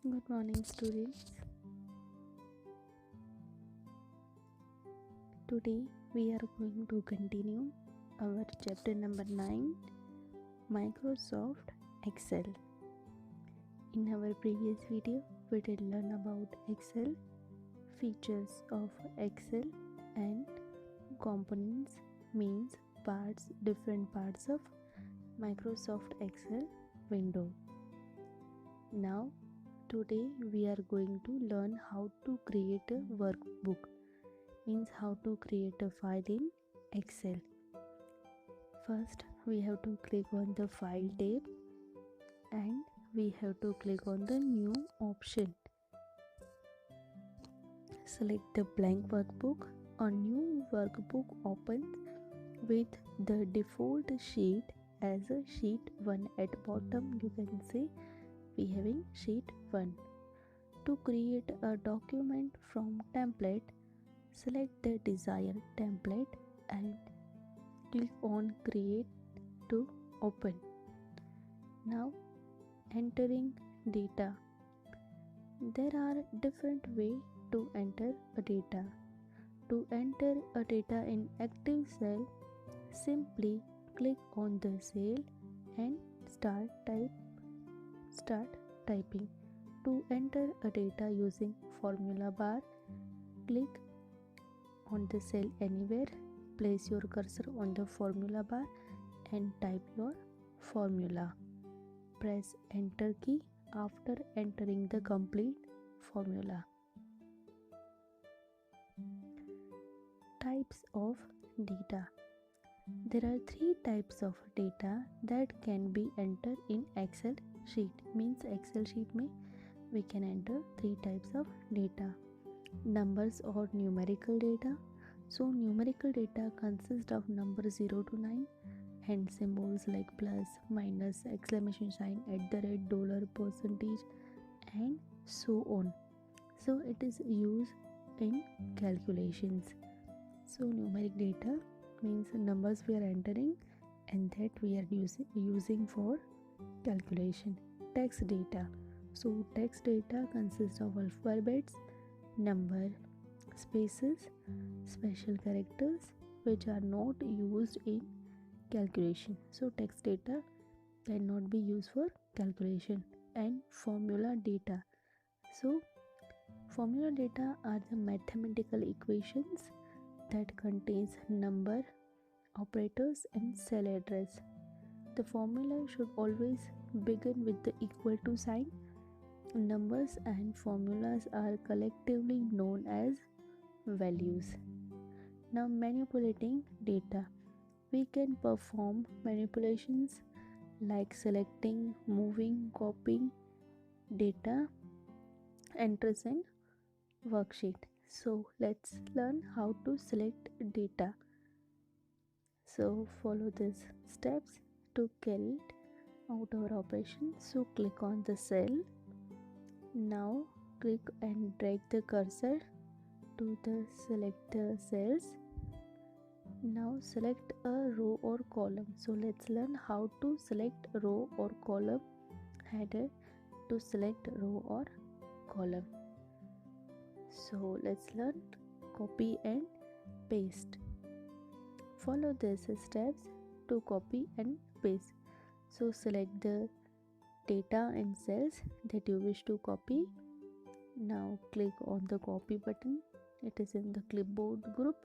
Good morning, students. Today we are going to continue our chapter number 9, Microsoft Excel. In our previous video, we did learn about Excel, features of Excel, and components, means parts, different parts of Microsoft Excel window. Now, today we are going to learn how to create a workbook, means how to create a file in Excel. First, we have to click on the File tab and we have to click on the New option. Select the blank workbook. A new workbook opens with the default sheet as a sheet 1. At bottom you can see we having sheet 1. To create a document from template, select the desired template and click on Create to open. Now, entering data. There are different ways to enter a data. To enter a data in active cell, simply click on the cell and start typing. To enter a data using formula bar, click on the cell anywhere, place your cursor on the formula bar and type your formula. Press enter key after entering the complete formula. Types of data. There are 3 types of data that can be entered in Excel sheet. Means Excel sheet mein we can enter 3 types of data. Numbers or numerical data. So numerical data consists of numbers 0 to 9 and symbols like plus, minus, exclamation sign, @ dollar, percentage and so on. So it is used in calculations. So numeric data means numbers we are entering and that we are using for calculation. Text data. So text data consists of alphabets, number, spaces, special characters which are not used in calculation. So text data cannot be used for calculation. And formula data. So formula data are the mathematical equations that contains number, operators and cell address. The formula should always begin with the equal to sign. Numbers and formulas are collectively known as values. Now, manipulating data. We can perform manipulations like selecting, moving, copying data enters in worksheet. So let's learn how to select data. So follow these steps to carry out our operation. So click on the cell. Now click and drag the cursor to the select the cells. Now select a row or column. So let's learn how to select row or column. Header to select row or column. So let's learn copy and paste. Follow these steps to copy and paste. So select the data and cells that you wish to copy. Now click on the copy button. It is in the clipboard group.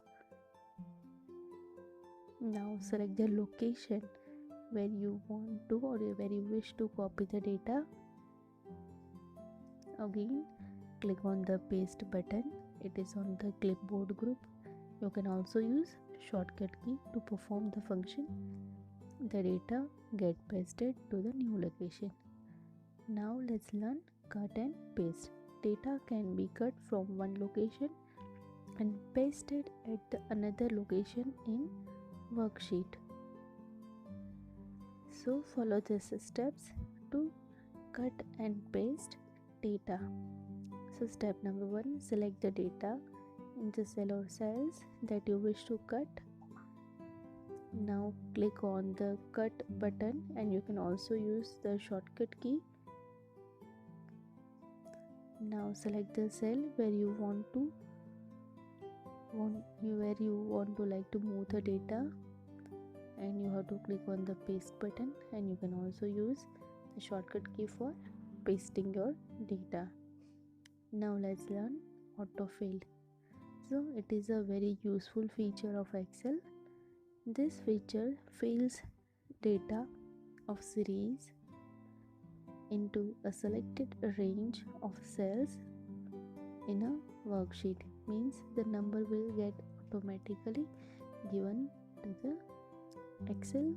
Now select the location where you want to or where you wish to copy the data. Again click on the paste button. It is on the clipboard group. You can also use shortcut key to perform the function. The data get pasted to the new location. Now let's learn cut and paste. Data can be cut from one location and pasted at the another location in worksheet. So follow these steps to cut and paste data. So step number 1, select the data in the cell or cells that you wish to cut. Now click on the cut button and you can also use the shortcut key. Now select the cell where you want to like to move the data, and you have to click on the paste button, and you can also use the shortcut key for pasting your data. Now let's learn autofill. So it is a very useful feature of Excel. This feature fills data of series into a selected range of cells in a worksheet. Means the number will get automatically given to the Excel.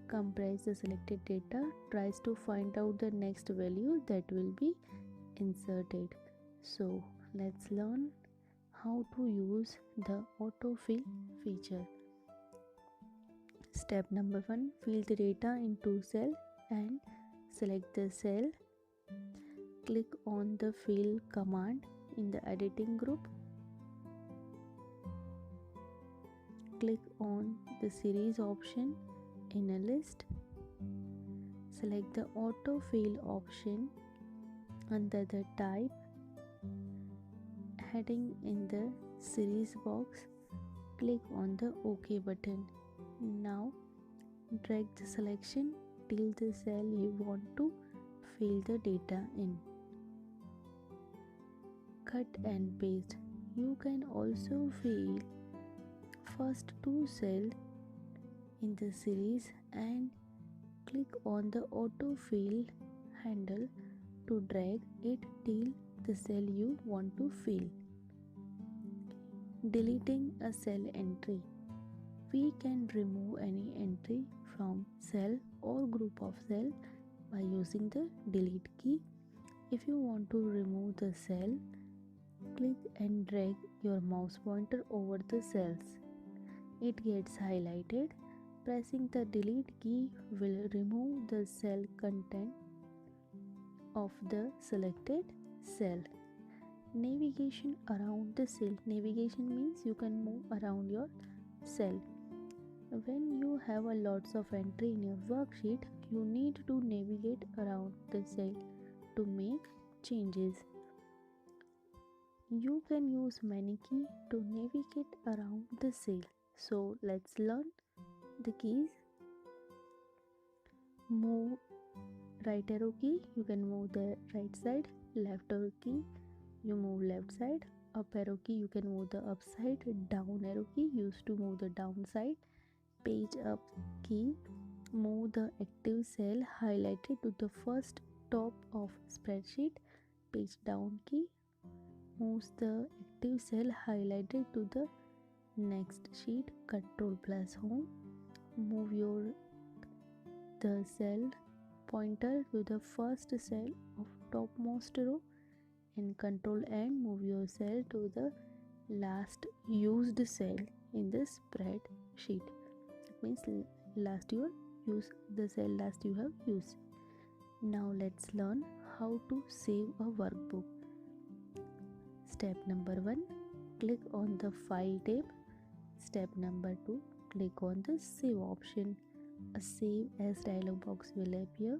Comprise the selected data, tries to find out the next value that will be inserted. So let's learn how to use the autofill feature. Step number 1, fill the data into cell and select the cell. Click on the fill command in the editing group. Click on the series option in a list. Select the autofill option under the type heading in the series box. Click on the OK button. Now drag the selection till the cell you want to fill the data in. Cut and paste. You can also fill first two cells in the series and click on the autofill handle to drag it till the cell you want to fill. Deleting a cell entry. We can remove any entry from cell or group of cell by using the delete key. If you want to remove the cell, click and drag your mouse pointer over the cells. It gets highlighted. Pressing the delete key will remove the cell content of the selected cell. Navigation around the cell. Navigation means you can move around your cell. When you have a lots of entry in your worksheet, you need to navigate around the cell to make changes. You can use many keys to navigate around the cell. So let's learn the keys. Move right arrow key, you can move the right side. Left arrow key, you move left side. Up arrow key, you can move the up side. Down arrow key, used to move the down side. Page up key, move the active cell highlighted to the first top of spreadsheet. Page down key moves the active cell highlighted to the next sheet. Control plus home, move the cell pointer to the first cell of topmost row, and control and move your cell to the last used cell in the spreadsheet. It means last you use the cell last you have used. Now let's learn how to save a workbook. Step number 1, click on the file tab. Step number 2, click on the save option. A save as dialog box will appear.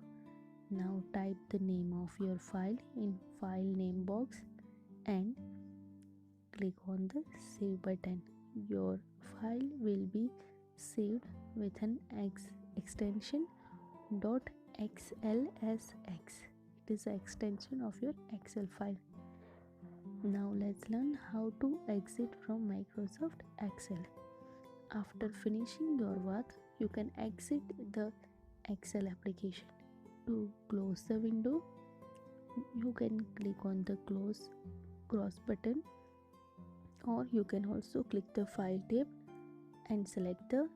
Now type the name of your file in file name box and click on the save button. Your file will be saved with an extension .xlsx. It is the extension of your Excel file. Now let's learn how to exit from Microsoft Excel. After finishing your work, you can exit the Excel application. To close the window, you can click on the cross button, or you can also click the file tab and select the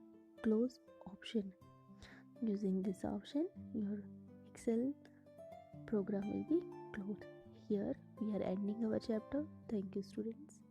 close option. Using this option, your Excel program will be closed. Here we are ending our chapter. Thank you, students.